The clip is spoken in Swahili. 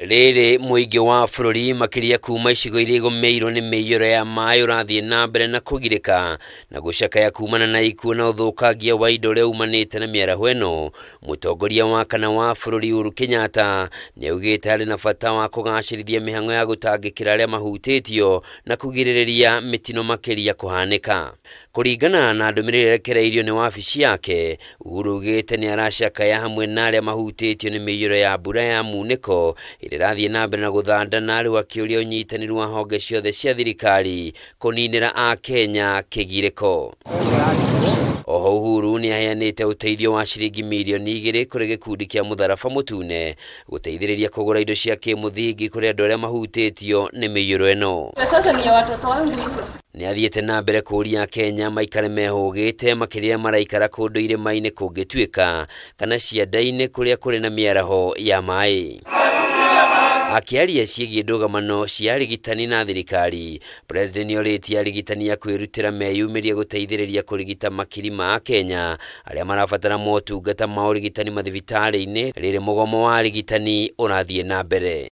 Rĩrĩ mũingĩ wa bũrũri makĩria kuma icigo iria igũmĩirwo nĩ mĩiyũro ya maĩ ũrathiĩ na mbere na kũgirĩka na gũcakaya kumana na ikuũ na ũthũkangia wa indo ũrĩa umanĩte na mĩaraho ĩno. Mũtongoria wa kana wa bũrũri Uhuru Kenyatta nĩaugĩte arĩ na bata wa kũgacĩrithia mĩhang'o ya gũtangĩkĩra arĩa mahutĩtio na kũgirĩrĩria mĩtino makĩria kũhanĩka. Kũringana na ndũmĩrĩri ĩrekereirio nĩ wabici yake, Uhuru augĩte nĩaracakaya hamwe na arĩa mahutĩtio nĩ mĩiyũro ya mbura ya munĩko ĩrathiĩ na mbere na gũthandana, rĩu akĩũria ũnyitanĩri wa honge ciothe cia thirikari kũninĩra Akenya kĩgirĩko. Oho Uhuru nĩaheanĩte ũteithio wa ciringi mirioni 2 kũrĩ gĩkundi kĩa mũtharaba mũtune gũteithĩrĩria kũgũra indo cia kĩmũthingi kũrĩ andũ arĩa mahutĩtio nĩ mĩiyũro ĩno. Nĩathiĩte na mbere kũũria Kenya maikare mehũgĩte makĩria maraikara kũndũ irĩma-inĩ kũngĩtuĩka kana cianda-inĩ kũrĩa kũrĩ na mĩaraho ya maĩ. Akĩaria ciĩgiĩ ndũgamano cia arigitani na thirikari, President nĩorĩtie arigitani a kwĩrutĩra meyumĩrie gũteithĩrĩria kũrigita makiri ma Akenya arĩa marabatara motungata ma ũrigitani mathibitarĩ-inĩ rĩrĩ mũgomo wa arigitani ũrathiĩ na mbere.